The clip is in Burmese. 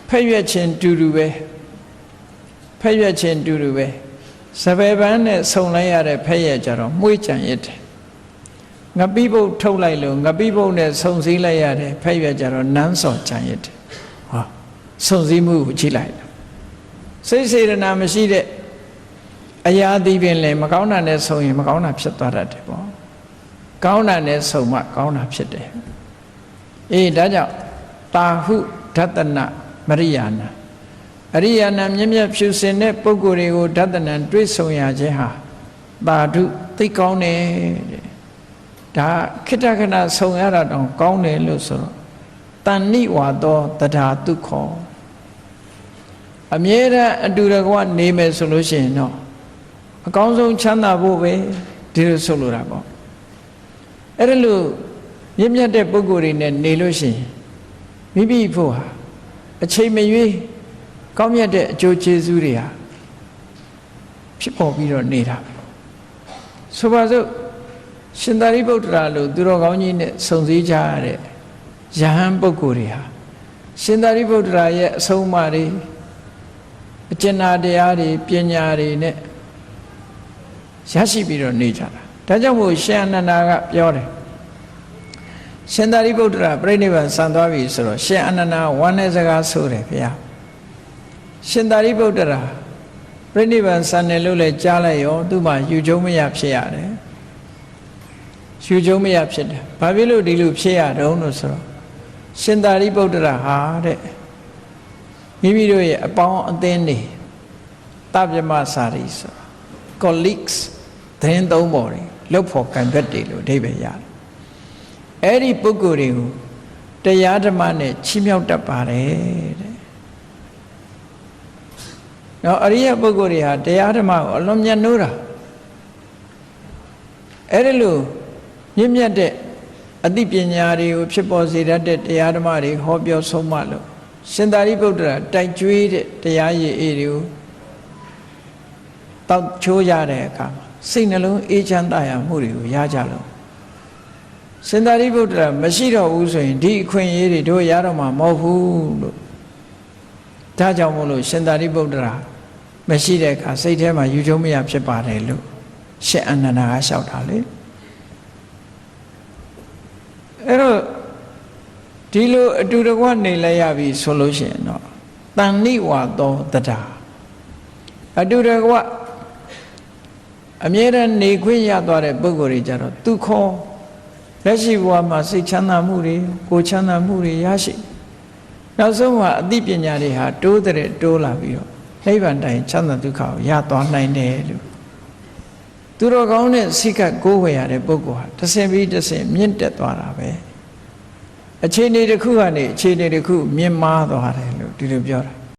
ဖက်ရွက်ချင်းတူတူပဲဖက်ရွက်ချင်းတူတူပဲစပယ်ပန်းနဲ့ဆုံလိုက်ရတဲ့ဖက်ရွက်ကြတော့မှုေးကြံရစ်တယ်ငပိပုတ်ထုတ်လိုက်လို့ငပိပုတ်နဲ့ဆုံစည်းလိုက်ရတဲ့ဖက်ရွက်ကြတော့နန်းစော်ကြံရစ်တယ်ဟောဆုံစည်းမှုကိုကြည့်လိုက်စိတ်စေတနာမရှိတဲ့အရာဒီပင်လည်းမကောင်းတာနဲ့ဆုံရင်မကောင်းတာဖြစ်သွားတတ်တယ်ပေါ့ကောင်းတာနဲ့ဆုံမှကောင်းတာဖြစ်တယ်အေးဒါကြောင့်တာဟုဒသနမရိယာဏအရိယာဏမြင့်မြတ်ဖြူစင်တဲ့ပုဂ္ဂိုလ်တွေကိုဒသနတွေ့ဆုံရခြင်းဟာတာဓုသိကောင်းတယ်တဲ့ဒါခိတ္တခဏဆုံရတာတောင်ကောင်းတယ်လို့ဆိုတော့တဏ္ဏိဝါသောတထာတုခောအမြဲတမ်းအတူတကွနေမယ်ဆိုလို့ရှိရင်တော့အကောင်းဆုံးချမ်းသာဖို့ပဲဒီလိုဆိုလိုတာပေါ့အဲ့ဒါလို့မြင့်မြတ်တဲ့ပုဂ္ဂိုလ်တွေနဲ့နေလို့ရှိရင်မိမိဖို့ဟာအချိန်မရွေးကောင်းမြတ်တဲ့အကျိုးကျေးဇူးတွေဟာဖြစ်ပေါ်ပြီးတော့နေတာဆိုပါစို့ရှင်သာရိပုတ္တရာလို့သူတော်ကောင်းကြီးနဲ့ဆုံစည်းကြရတဲ့ယဟန်ပုဂ္ဂိုလ်တွေဟာရှင်သာရိပုတ္တရာရဲ့အဆုံးအမတွေအကျဉ်းတရားတွေပညာတွေနဲ့ရရှိပြီးတော့နေကြတာဒါကြောင့်မို့ရှင်အနန္ဒာကပြောတယ်ရှင်သာရိပုတ္တရာပြိဋိဘံဆံသွားပြီဆိုတော့ရှင်အနန္ဒာဝမ်းနဲ့စကားဆိုတယ်ဗျာရှင်သာရိပုတ္တရာပြိဋိဘံဆံတယ်လို့လည်းကြားလိုက်ရောသူ့မှာယူကျုံမရဖြစ်ရတယ်ယူကျုံမရဖြစ်တယ်ဘာဖြစ်လို့ဒီလိုဖြစ်ရတုံးလို့ဆိုတော့ရှင်သာရိပုတ္တရာဟာတဲ့မိမိတို့ရဲ့အပေါင်းအသင်းတွေတပ္ပမစာရီဆို colleagues သတင်းသုံးပေါ်တွေလှုပ်ဖို့ကံပြတ်တယ်လို့အဓိပ္ပာယ်ရတယ်အဲ့ဒီပုဂ္ဂိုလ်တွေကိုတရားဓမ္မနဲ့ချီးမြှောက်တတ်ပါတယ်တဲ့။နော်အရိယပုဂ္ဂိုလ်တွေဟာတရားဓမ္မကိုအလွန်မြတ်နိုးတာအဲ့ဒီလိုမြင့်မြတ်တဲ့အသိပညာတွေကိုဖြစ်ပေါ်စေတတ်တဲ့တရားဓမ္မတွေဟောပြောဆုံးမလို့ရှင်သာရိပုတ္တရာတိုက်ကြွေးတဲ့တရားရည်အေးတွေကိုတောက်ချိုးရတဲ့အခါမှာစိတ်နှလုံးအေးချမ်းသာရမှုတွေကိုရကြလို့ရှင်သာရိပုတ္တရာမရှိတော့ဘူးဆိုရင်ဒီအခွင့်အရေးတွေတို့ရတော့မှာမဟုတ်ဘူးလို့ဒါကြောင့်မို့လို့ရှင်သာရိပုတ္တရာမရှိတဲ့အခါစိတ်ထဲမှာယူကျုံမရဖြစ်ပါတယ်လို့ရှင်အနန္ဒာကလျှောက်တာလေအဲ့တော့ဒီလိုအတူတကွနေလိုက်ရပြီဆိုလို့ရှိရင်တော့တဏ္ဏိဝါသောတထာအတူတကွအမြဲတမ်းနေခွင့်ရသွားတဲ့ပုဂ္ဂိုလ်တွေကြတော့သူခေါ်လက်ရှိဘဝမှာစိတ်ချမ်းသာမှုတွေကိုယ်ချမ်းသာမှုတွေရရှိနောက်ဆုံးမှာအသိပညာတွေဟာတိုးတဲ့တိုးလာပြီးတော့နိဗ္ဗာန်တိုင်ချမ်းသာဒုက္ခကိုရသွားနိုင်တယ်လို့သူတော်ကောင်းနဲ့စိတ်ကကိုးဝယ်ရတဲ့ပုဂ္ဂိုလ်ဟာတစ်ဆင့်ပြီးတစ်ဆင့်မြင့်တက်သွားတာပဲအခြေအနေတစ်ခုကနေအခြေအနေတစ်ခုမြင့်မားသွားတယ်လို့ဒီလိုပြောတာ